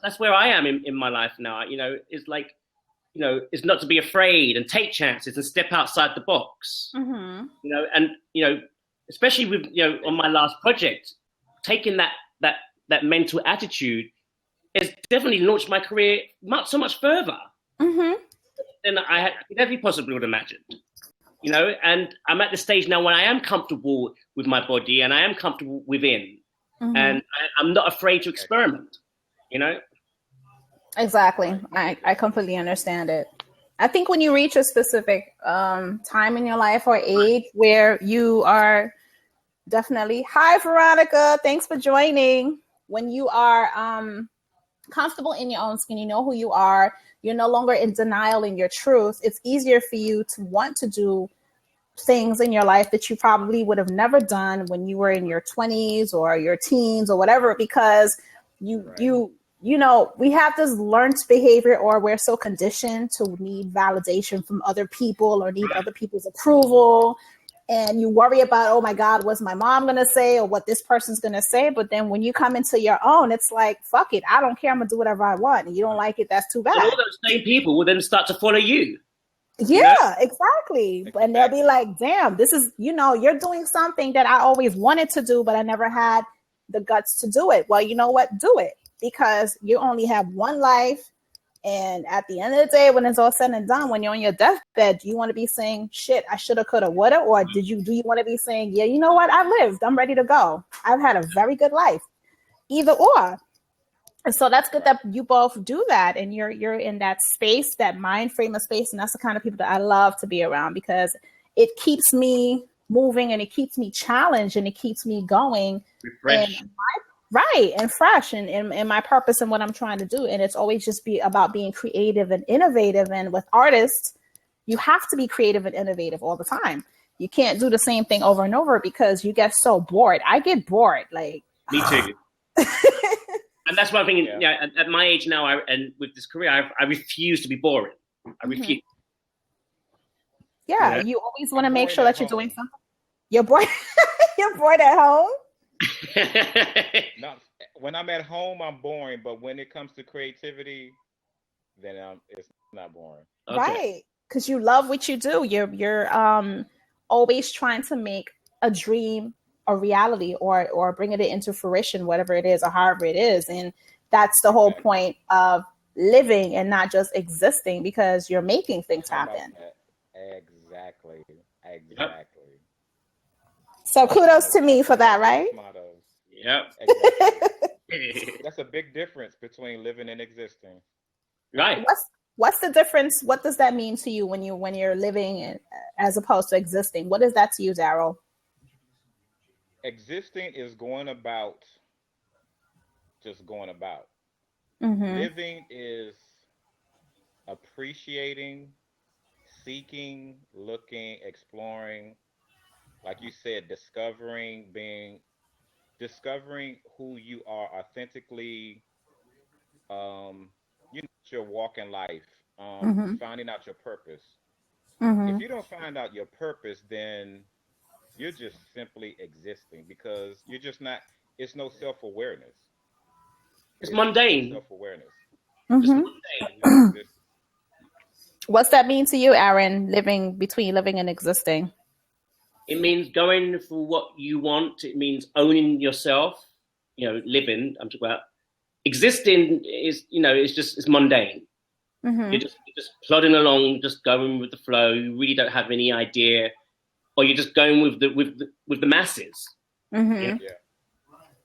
that's where I am in my life now. It's like, is not to be afraid and take chances and step outside the box. Mm-hmm. And especially with on my last project, taking that mental attitude has definitely launched my career so much further Mm-hmm. than I could ever possibly would imagined. And I'm at the stage now when I am comfortable with my body and I am comfortable within, Mm-hmm. and I'm not afraid to experiment. Exactly. I completely understand it. I think when you reach a specific time in your life or age where you are definitely, hi Veronica, thanks for joining. When you are comfortable in your own skin, you know who you are, you're no longer in denial in your truth, it's easier for you to want to do things in your life that you probably would have never done when you were in your 20s or your teens or whatever, because we have this learned behavior, or we're so conditioned to need validation from other people or need other people's approval. And you worry about, oh my God, what's my mom going to say or what this person's going to say? But then when you come into your own, it's like, fuck it. I don't care. I'm going to do whatever I want. And you don't like it. That's too bad. And all those same people will then start to follow you. Yeah, exactly. And they'll be like, damn, this is, you're doing something that I always wanted to do, but I never had the guts to do it. Well, you know what? Do it, because you only have one life. And at the end of the day, when it's all said and done, when you're on your deathbed, do you want to be saying, shit, I shoulda, coulda, woulda? Or do you want to be saying, yeah, you know what? I lived. I'm ready to go. I've had a very good life. Either or. And so that's good that you both do that. And you're in that space, that mind frame of space. And that's the kind of people that I love to be around, because it keeps me moving and it keeps me challenged and it keeps me going. Refresh. Right, and fresh and my purpose and what I'm trying to do. And it's always just about being creative and innovative. And with artists, you have to be creative and innovative all the time. You can't do the same thing over and over because you get so bored. I get bored. Like, me too. And that's why I'm thinking, at my age now, and with this career, I refuse to be boring. I refuse. Yeah, you always want to make sure that you're doing something. You're bored. You're bored at home. No, when I'm at home, I'm boring. But when it comes to creativity, then it's not boring. Okay. Right, because you love what you do. You're always trying to make a dream a reality, or bring it into fruition, whatever it is, or however it is. And that's the whole point of living and not just existing, because you're making things happen. Exactly. So kudos to me for that, right? Yep. Exactly. That's a big difference between living and existing. Right. What's the difference? What does that mean to you when you're living as opposed to existing? What is that to you, Daryl? Existing is just going about. Mm-hmm. Living is appreciating, seeking, looking, exploring, like you said, discovering who you are authentically, your walk in life, finding out your purpose. Mm-hmm. If you don't find out your purpose, then you're just simply existing, because you're just not, it's no self-awareness. It's mundane. Self-awareness. Mm-hmm. What's that mean to you, Aaron, between living and existing? It means going for what you want. It means owning yourself. Living, I'm talking about. Existing is, it's mundane. Mm-hmm. You're just plodding along, just going with the flow. You really don't have any idea, or you're just going with the masses. Mm-hmm. Yeah.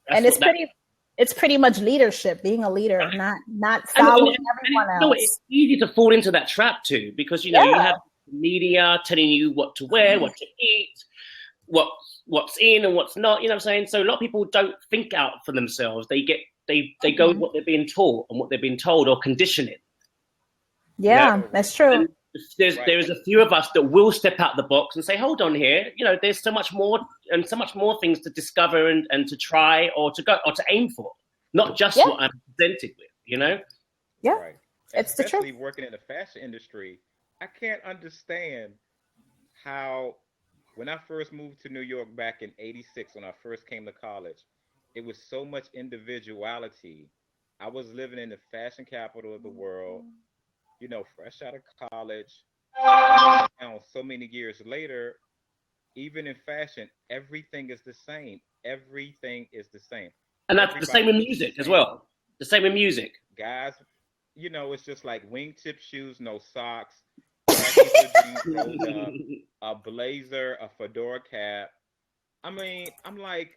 And it's pretty much leadership, being a leader, not following everyone else. It's easy to fall into that trap too, because you have media telling you what to wear, what to eat, what's in and what's not. You know what I'm saying? So a lot of people don't think out for themselves. They go with what they're being taught and what they're being told, or conditioning. Yeah, that's true. And there's a few of us that will step out the box and say, hold on here, there's so much more things to discover and to try, or to go, or to aim for, not just what I'm presented with, Yeah, right. It's the truth. Especially working in the fashion industry, I can't understand how, when I first moved to New York back in '86, when I first came to college, it was so much individuality I was living in the fashion capital of the world, fresh out of college. Now, so many years later, even in fashion, everything is the same. Everything is the same. And that's the same with music as well. The same with music. Guys, it's just like wingtip shoes, no socks, jeans rolled up, a blazer, a fedora cap. I mean, I'm like,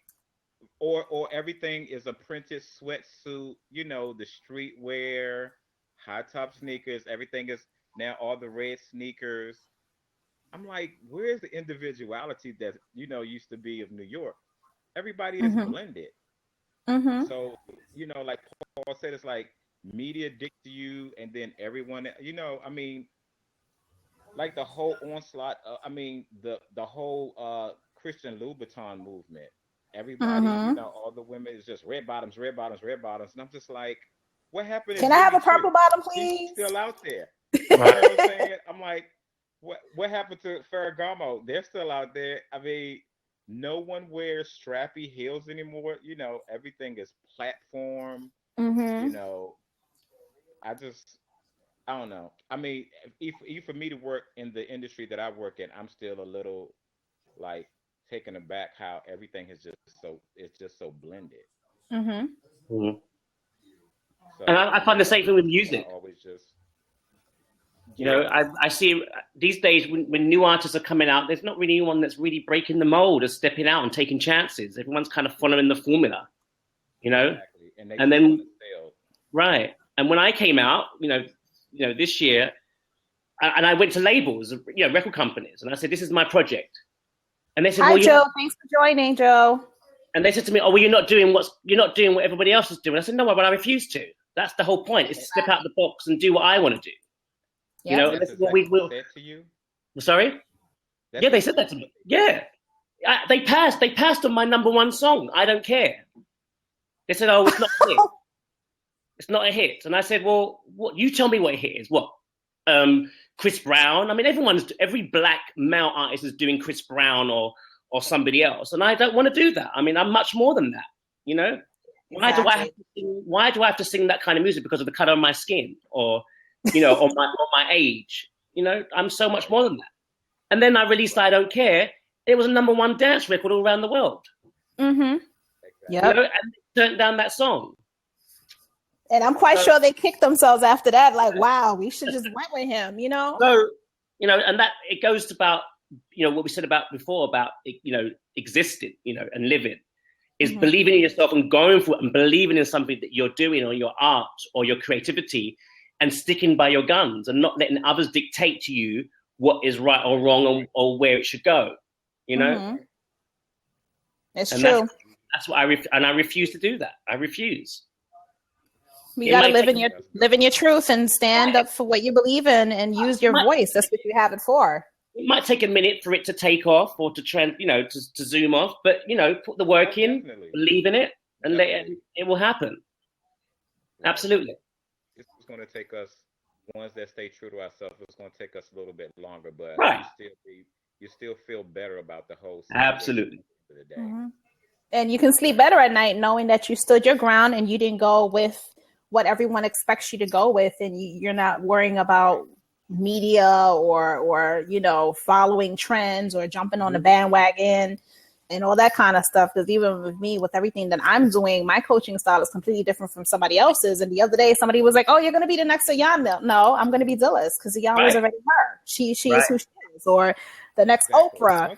or everything is a printed sweatsuit, the streetwear, high top sneakers, everything is now all the red sneakers. I'm like, where's the individuality that, used to be of New York? Everybody is blended. Mm-hmm. So, like Paul said, it's like media dictates you and then everyone, I mean, like the whole onslaught, the whole Christian Louboutin movement. Everybody, all the women is just red bottoms, red bottoms, red bottoms. And I'm just like, what happened? Can I have a purple bottom, please? She's still out there. You know what I'm saying? I'm like, what happened to Ferragamo? They're still out there. I mean, no one wears strappy heels anymore. Everything is platform. Mm-hmm. I don't know. I mean, if for me to work in the industry that I work in, I'm still a little like taken aback how everything is just so blended. Mm-hmm. Mm-hmm. So, and I find the same thing with music. Always just, I see these days when new artists are coming out, there's not really anyone that's really breaking the mold or stepping out and taking chances. Everyone's kind of following the formula, Exactly. And then right. And when I came out, this year, and I went to labels, record companies, and I said, "This is my project." And they said, "Hi, Joe. Thanks for joining, Joe." And they said to me, "Oh, well, you're not doing what everybody else is doing." I said, "No, but I refuse to. That's the whole point. Is to step out of the box and do what I want to do." Yep. That's what we will. Said to you? Sorry. Yeah, they said that to me. Yeah, they passed on my number one song. I don't care. They said, "Oh, it's not a hit. It's not a hit." And I said, "Well, what? You tell me what a hit is. What? Chris Brown. I mean, every black male artist is doing Chris Brown or somebody else, and I don't want to do that. I mean, I'm much more than that. Exactly. Why do I have to sing that kind of music because of the color of my skin or or my age? I'm so much more than that." And then I released "I Don't Care." It was a number one dance record all around the world. Mm-hmm. Yeah. And they turned down that song. And I'm quite sure they kicked themselves after that. Like, wow, we should just went with him, So, and that it goes about, what we said about before about, existing, and living is believing in yourself and going for it and believing in something that you're doing or your art or your creativity and sticking by your guns and not letting others dictate to you what is right or wrong or where it should go, It's true. That's what I refuse to do that. I refuse. You got to live in your truth and stand up for what you believe in and use your voice. That's what you have it for. It might take a minute for it to take off or to trend, to zoom off, but put the work in, believe in it, and it will happen. Absolutely. It's going to take us, ones that stay true to ourselves, it's going to take us a little bit longer, but you still feel better about the whole situation. Absolutely. For the day. Mm-hmm. And you can sleep better at night knowing that you stood your ground and you didn't go with what everyone expects you to go with, and you're not worrying about media or following trends or jumping on the bandwagon and all that kind of stuff. Because even with me, with everything that I'm doing, my coaching style is completely different from somebody else's. And the other day, somebody was like, "Oh, you're going to be the next Ayan." No, I'm going to be Dillis because Ayan was already her. She is who she is. Or the next Oprah.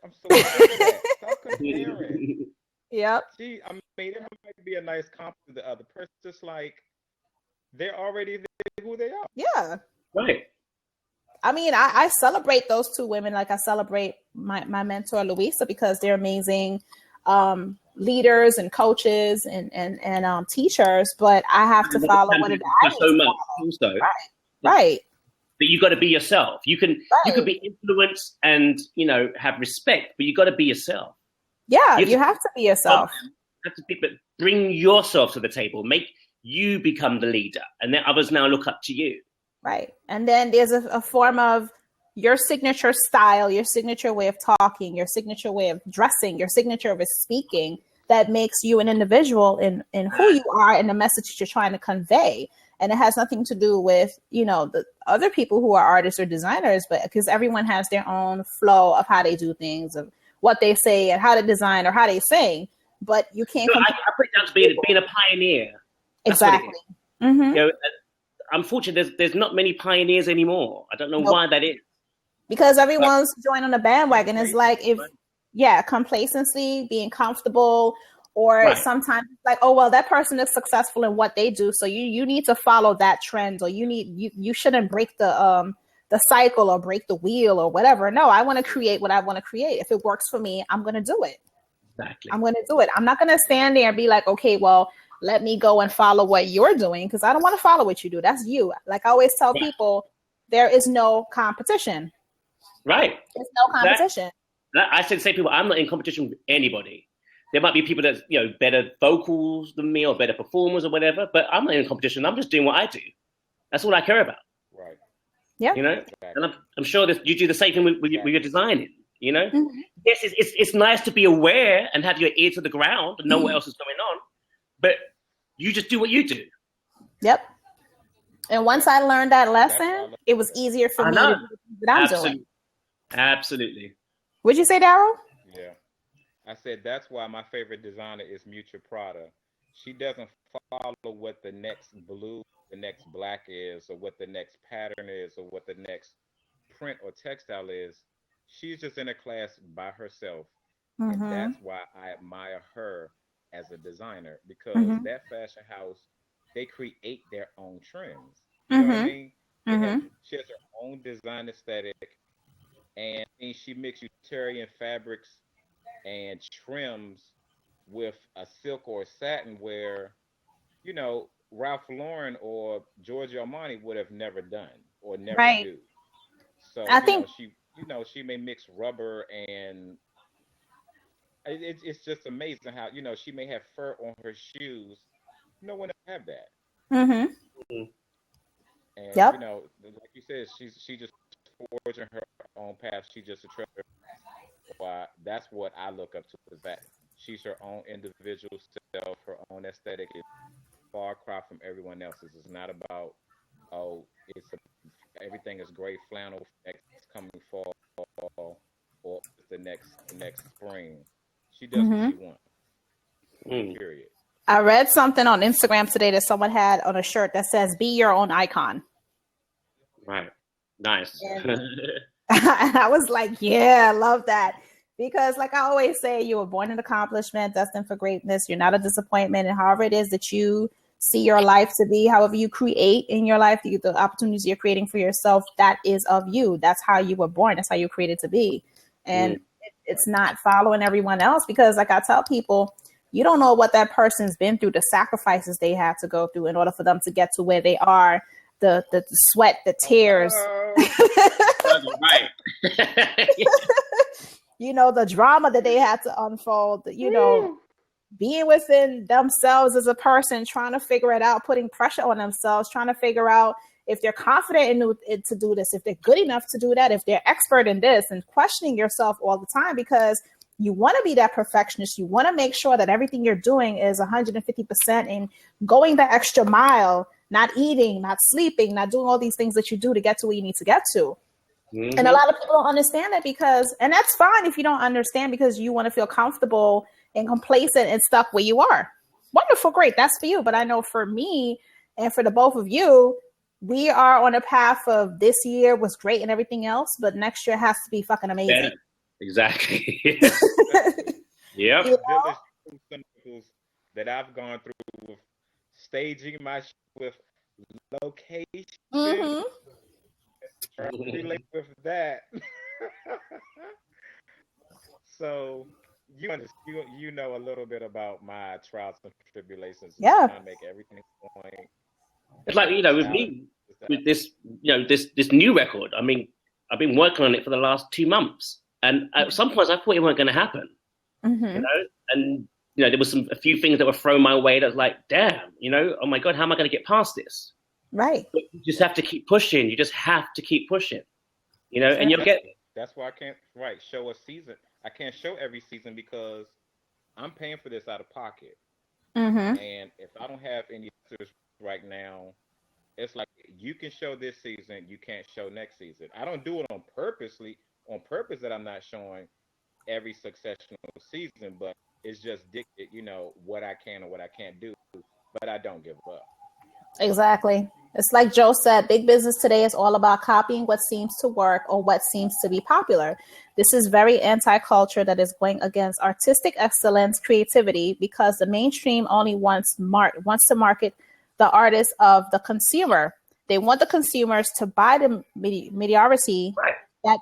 I'm so that. Stop comparing. Yep. See, I mean, it might be a nice compliment to the other person. Just like they're already who they are. Yeah. Right. I mean, I celebrate those two women like I celebrate my mentor Louisa because they're amazing leaders and coaches and teachers. But I have to follow what it is. So much, also. Right. But you got to be yourself. You can be influenced and have respect, but you got to be yourself. Yeah, you have to be yourself. But bring yourself to the table. Make you become the leader, and then others now look up to you. Right. And then there's a form of your signature style, your signature way of talking, your signature way of dressing, your signature way of speaking that makes you an individual in who you are and the message that you're trying to convey. And it has nothing to do with, the other people who are artists or designers, but because everyone has their own flow of how they do things, of what they say and how to design or how they sing. But you can't. I put it down to being a pioneer. That's exactly. Mm-hmm. Unfortunately, there's not many pioneers anymore. I don't know why that is. Because everyone's joining the bandwagon. It's like complacency, being comfortable, or sometimes like, oh well, that person is successful in what they do, so you need to follow that trend, or you shouldn't break the cycle or break the wheel or whatever. No, I want to create what I want to create. If it works for me, I'm going to do it. Exactly. I'm going to do it. I'm not going to stand there and be like, okay, well, let me go and follow what you're doing, because I don't want to follow what you do. That's you. Like I always tell people, there is no competition. Right. There's no competition. I say people, I'm not in competition with anybody. There might be people that better vocals than me or better performers or whatever, but I'm not in competition. I'm just doing what I do. That's all I care about. Right. Yeah. Exactly. And I'm sure that you do the same thing with your designing. Mm-hmm. Yes, it's nice to be aware and have your ear to the ground and know what else is going on, but you just do what you do. Yep. And once I learned that lesson, it was easier for me to do what I'm doing. Absolutely. What'd you say, Daryl? Yeah. I said that's why my favorite designer is Mucha Prada. She doesn't follow what the next blue, the next black is, or what the next pattern is, or what the next print or textile is. She's just in a class by herself. And that's why I admire her as a designer, because that fashion house, they create their own trends. You know what I mean? She has her own design aesthetic, and she mixes utilitarian fabrics and trims with a silk or a satin where, Ralph Lauren or Giorgio Armani would have never done or never do. So I think she may mix rubber, and it's just amazing how she may have fur on her shoes. No one else have that. And like you said, she just forging her own path. She just a treasure. Why that's what I look up to, is that she's her own individual self, her own aesthetic is far cry from everyone else's. It's not about everything is gray flannel next coming fall, or the next spring. She does what she wants. Period. I read something on Instagram today that someone had on a shirt that says "Be your own icon." Right. Nice. And I was like, yeah, I love that. Because like I always say, you were born an accomplishment, destined for greatness. You're not a disappointment. And however it is that you see your life to be, however you create in your life, the opportunities you're creating for yourself, that is of you. That's how you were born. That's how you're created to be. And it's not following everyone else, because like I tell people, you don't know what that person's been through, the sacrifices they had to go through in order for them to get to where they are, the sweat, the tears. Right. The drama that they had to unfold, being within themselves as a person, trying to figure it out, putting pressure on themselves, trying to figure out if they're confident to do this, if they're good enough to do that, if they're expert in this, and questioning yourself all the time, because you want to be that perfectionist. You want to make sure that everything you're doing is 150% and going the extra mile, not eating, not sleeping, not doing all these things that you do to get to where you need to get to. And a lot of people don't understand that, and that's fine if you don't understand, because you want to feel comfortable and complacent and stuck where you are. Wonderful, great, that's for you. But I know for me and for the both of you, we are on a path of this year was great and everything else, but next year has to be fucking amazing. Yeah, exactly. Yep. That I've gone through with staging my show, with location. Try to relate with that. So you know a little bit about my trials and tribulations. Yeah. Trying to make everything point. It's like, with me, with this, this new record. I mean, I've been working on it for the last 2 months, and at some points I thought it weren't going to happen. And there was a few things that were thrown my way that was like, damn, oh my God, how am I going to get past this? Right. But you just have to keep pushing. You just have to keep pushing, and you'll get. That's why I can't show a season. I can't show every season, because I'm paying for this out of pocket. Mm-hmm. And if I don't have any answers right now, it's like you can show this season, you can't show next season. I don't do it on purpose that I'm not showing every successional season, but it's just dictated, what I can and what I can't do. But I don't give up. Exactly. It's like Joe said, big business today is all about copying what seems to work or what seems to be popular. This is very anti-culture that is going against artistic excellence, creativity, because the mainstream only wants to market the artist of the consumer. They want the consumers to buy the mediocrity Right. that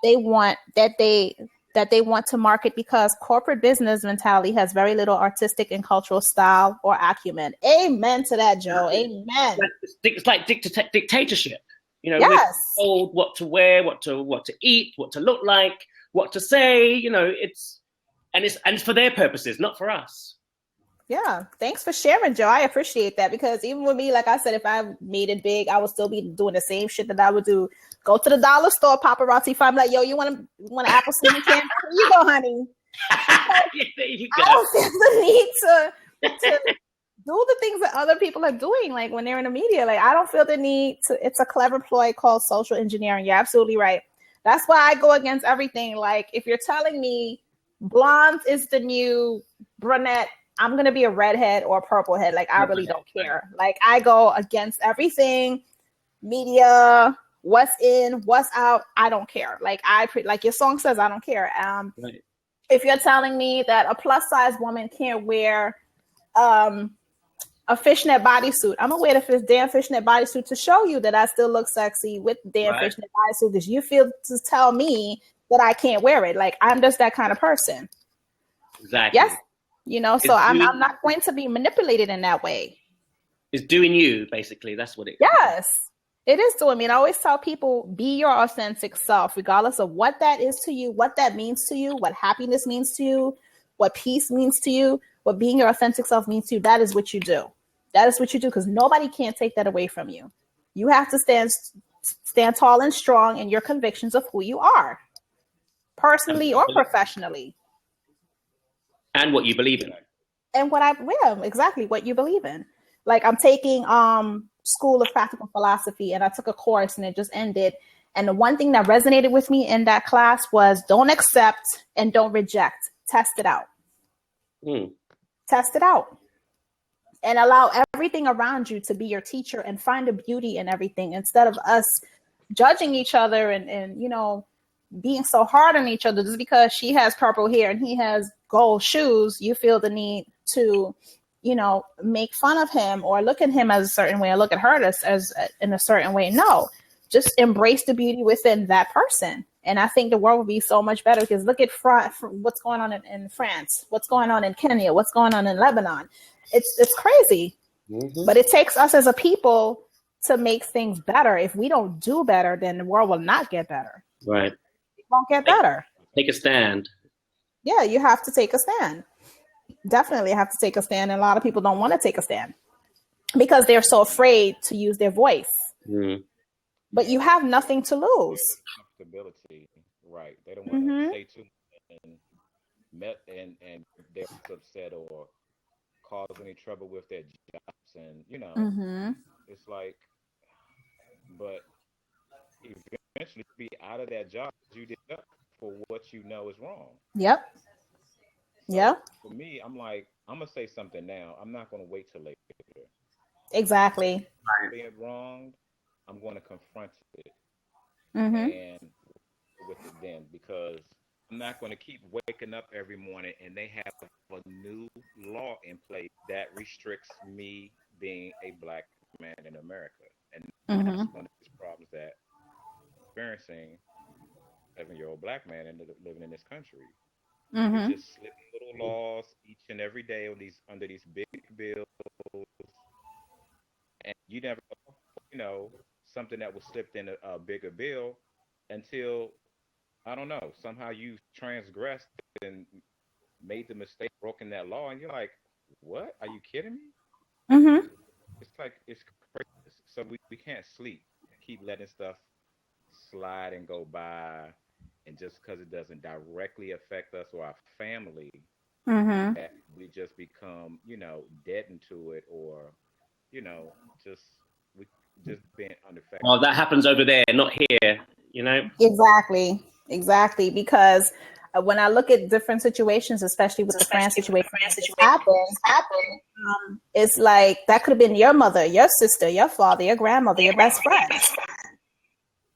they want to market, because corporate business mentality has very little artistic and cultural style or acumen. Amen to that, Joe. Amen. It's like dictatorship. We're Yes. told what to wear, what to eat, what to look like, what to say. It's for their purposes, not for us. Yeah. Thanks for sharing, Joe. I appreciate that, because even with me, like I said, if I made it big, I would still be doing the same shit that I would do. Go to the dollar store, paparazzi. I'm like, yo, you want an apple cinnamon candy? Here you go, honey. There you go. I don't feel the need to do the things that other people are doing, like when they're in the media. Like, I don't feel the need to. It's a clever ploy called social engineering. You're absolutely right. That's why I go against everything. Like, if you're telling me blonde is the new brunette, I'm gonna be a redhead or a purple head. Like, I really don't care. Like, I go against everything. Media, what's in, what's out. I don't care. Like, like your song says, I don't care. Right. If you're telling me that a plus size woman can't wear a fishnet bodysuit, I'm gonna wear the damn fishnet bodysuit to show you that I still look sexy with the damn fishnet bodysuit, because you feel to tell me that I can't wear it. Like, I'm just that kind of person. Exactly. Yes. So I'm not going to be manipulated in that way. It's doing you, basically. That's what it is. Yes. It is doing me. And I always tell people, be your authentic self, regardless of what that is to you, what that means to you, what happiness means to you, what peace means to you, what being your authentic self means to you. That is what you do. That is what you do, because nobody can take that away from you. You have to stand tall and strong in your convictions of who you are, personally or professionally. And what you believe in. And exactly what you believe in. Like, I'm taking School of Practical Philosophy, and I took a course and it just ended. And the one thing that resonated with me in that class was don't accept and don't reject. Test it out. Test it out. And allow everything around you to be your teacher, and find the beauty in everything, instead of us judging each other and being so hard on each other. Just because she has purple hair and he has gold shoes, you feel the need to make fun of him or look at him as a certain way, or look at her as in a certain way. No, just embrace the beauty within that person. And I think the world would be so much better, because look at what's going on in France, what's going on in Kenya, what's going on in Lebanon. It's crazy. Mm-hmm. But it takes us as a people to make things better. If we don't do better, then the world will not get better. Right. It won't get better. Take a stand. Yeah, you have to take a stand. Definitely have to take a stand. And a lot of people don't want to take a stand because they're so afraid to use their voice. But you have nothing to lose. Comfortability, right? They don't want to say too much and they're upset or cause any trouble with their jobs, and it's like, but eventually be out of that job you did up for what you know is wrong. Yep. So yeah. For me, I'm like, I'm gonna say something now. I'm not gonna wait till later. Exactly. Being wrong, I'm going to confront it and with it then, because I'm not going to keep waking up every morning and they have a new law in place that restricts me being a black man in America. And that's one of these problems that I'm experiencing 7-year-old black man living in this country. They just slip little laws each and every day under these big bills, and you never know something that was slipped in a bigger bill until, I don't know, somehow you transgressed and made the mistake, broken that law, and you're like, what? Are you kidding me? It's like, it's crazy. So we can't sleep, keep letting stuff slide and go by, and just because it doesn't directly affect us or our family, Mm-hmm. that we just become, deadened to it, or, you know, just we just being Well, unaffected. that happens over there, not here. You know. Exactly. Because when I look at different situations, especially with the France situation, when this happened, it's like that could have been your mother, your sister, your father, your grandmother, your best friend.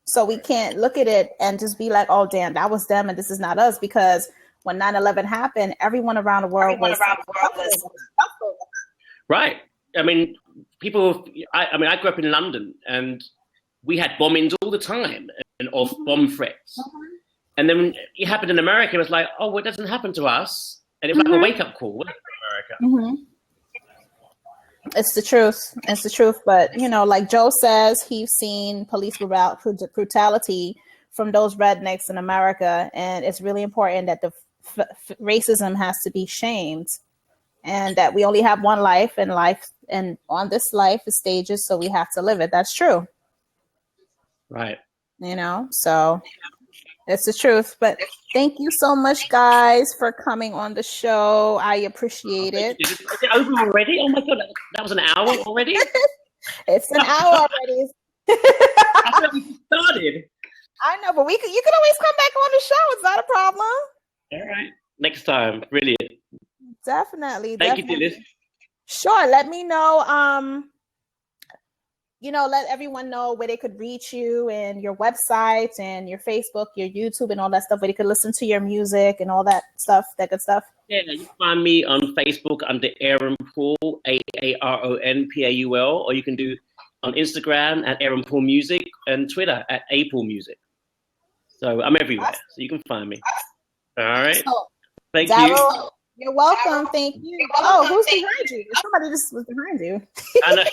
So we Right. can't look at it and just be like, oh, damn, that was them and this is not us. Because when 9/11 happened, everyone around the world was Right. I mean, people. I mean, I grew up in London, and we had bombings all the time, and of bomb threats. And then when it happened in America, it was like, oh, well, it doesn't happen to us, and it was like a wake up call for America. It's the truth. It's the truth. But, like Joe says, he's seen police brutality from those rednecks in America. And it's really important that the racism has to be shamed, and that we only have one life, and on this life is stages. So we have to live it. That's true. Right. So it's the truth. But thank you so much, guys, for coming on the show. I appreciate it. Is it over already? Oh my God, that was an hour already? It's an hour already. I thought we just started. I know, but you can always come back on the show. It's not a problem. All right. Next time. Brilliant. Definitely. Thank you, Dillis. Sure. Let me know. Let everyone know where they could reach you, and your website and your Facebook, your YouTube, and all that stuff, where they could listen to your music and all that stuff, that good stuff. Yeah, you can find me on Facebook under Aaron Paul, AARON PAUL, or you can do on Instagram at Aaron Paul Music and Twitter at Paul Music. So I'm everywhere, so you can find me. All right. So, Thank Darryl, you. You're welcome. Thank you. Oh, who's behind you? Somebody just was behind you. And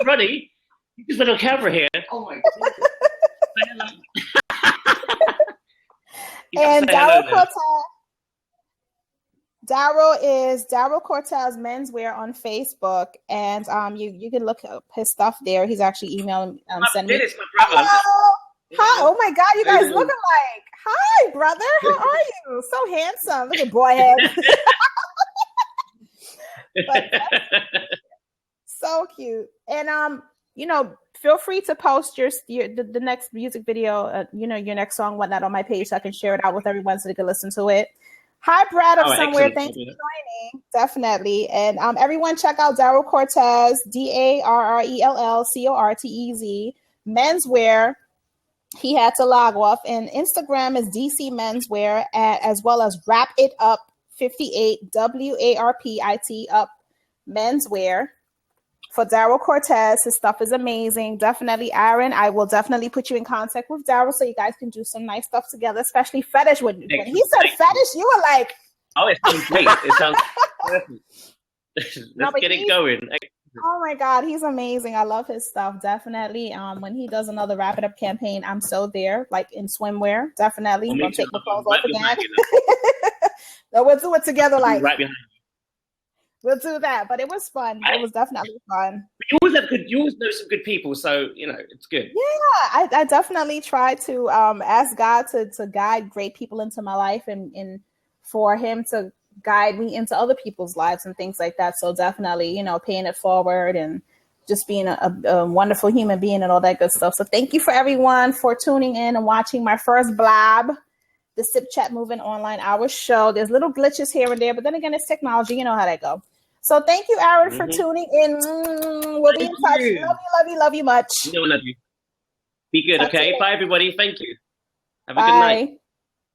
Ronnie, you just went on camera here. Oh my God. And Darryl Cortez. Darryl is Darryl Cortez Menswear on Facebook, and you can look up his stuff there. He's actually emailed send me. Hello. Hi. Oh my God, you guys look alike. Hi, brother. How are you? So handsome. Look at boy head. So cute. And feel free to post the next music video, your next song, whatnot, on my page, so I can share it out with everyone so they can listen to it. Hi, Brad of Somewhere. Excellent. Thanks for joining. Definitely. And everyone check out Darryl Cortez, DARRELLCORTEZ, Menswear. He had to log off. And Instagram is DC Menswear, as well as Wrap It Up 58, WARPIT Up Menswear. For Darryl Cortez, his stuff is amazing. Definitely, Aaron, I will definitely put you in contact with Darryl so you guys can do some nice stuff together, especially fetish. When he said fetish, you were like, oh, it sounds great. It sounds perfect. Let's get it going. Oh my God, he's amazing. I love his stuff. Definitely. When he does another Wrap It Up campaign, I'm so there, like in swimwear. Definitely. I'm gonna take my clothes off again. So we'll do it together, like right behind you. We'll do that. But it was fun. It was definitely fun. You always know some good people, so it's good. Yeah, I definitely try to ask God to guide great people into my life, and for him to guide me into other people's lives and things like that. So definitely, paying it forward and just being a wonderful human being and all that good stuff. So thank you for everyone for tuning in and watching my first blab, the Sip Chat Movement Online Hour show. There's little glitches here and there, but then again, it's technology. You know how that go. So thank you, Aaron, for tuning in. We'll be in touch. Love you much. Love you. Be good, okay? Bye, everybody. Thank you. Have a good night.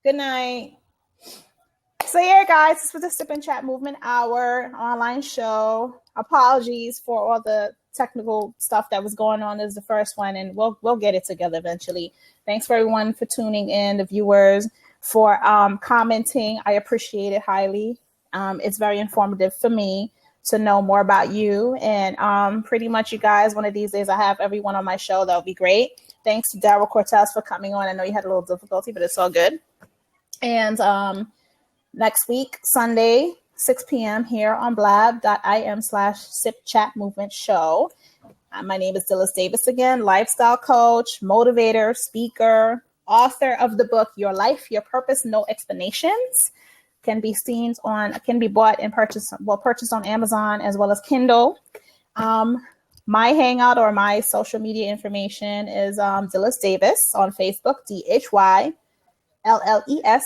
Good night. So yeah, guys, this was the Sip and Chat Movement Hour online show. Apologies for all the technical stuff that was going on. This is the first one, and we'll get it together eventually. Thanks for everyone for tuning in, the viewers, for commenting. I appreciate it highly. It's very informative for me to know more about you. And pretty much, you guys, one of these days I have everyone on my show. That would be great. Thanks to Darryl Cortez for coming on. I know you had a little difficulty, but it's all good. And next week, Sunday, 6 p.m. here on blab.im/Sip Chat Movement Show. My name is Dillis Davis again, lifestyle coach, motivator, speaker, author of the book, Your Life, Your Purpose, No Explanations. can be bought and purchased on Amazon as well as Kindle. My hangout or my social media information is Dillis Davis on Facebook, DHYLLES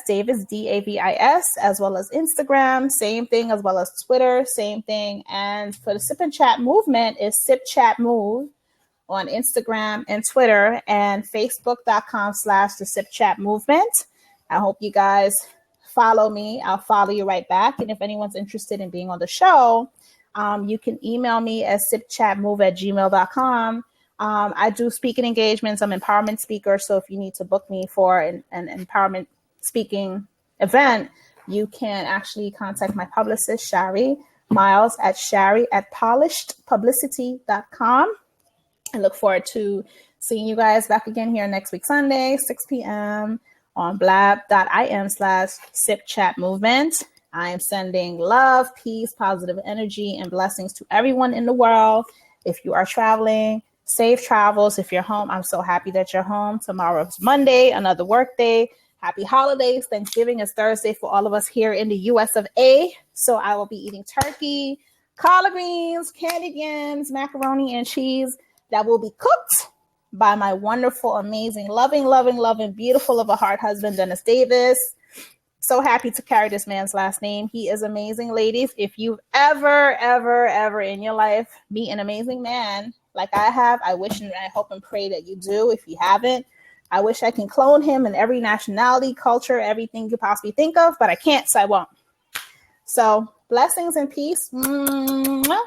Davis, DAVIS, as well as Instagram, same thing, as well as Twitter, same thing. And for the Sip and Chat movement is Sip Chat Move on Instagram and Twitter, and Facebook.com/the Sip Chat movement. I hope you guys follow me. I'll follow you right back. And if anyone's interested in being on the show, you can email me at sipchatmove@gmail.com. I do speaking engagements. I'm an empowerment speaker. So if you need to book me for an empowerment speaking event, you can actually contact my publicist, Shari Miles, at shari@polishedpublicity.com. I look forward to seeing you guys back again here next week, Sunday, 6 p.m. on blab.im/sipchatmovement. I am sending love, peace, positive energy, and blessings to everyone in the world. If you are traveling, safe travels. If you're home, I'm so happy that you're home. Tomorrow's Monday, another work day. Happy holidays. Thanksgiving is Thursday for all of us here in the US of A. So I will be eating turkey, collard greens, candied yams, macaroni, and cheese that will be cooked by my wonderful, amazing, loving, beautiful of a heart husband, Dennis Davis. So happy to carry this man's last name. He is amazing, ladies. If you've ever in your life meet an amazing man like I have, I wish and I hope and pray that you do. If you haven't, I wish I can clone him in every nationality, culture, everything you possibly think of, but I can't, so I won't. So blessings and peace. Mwah.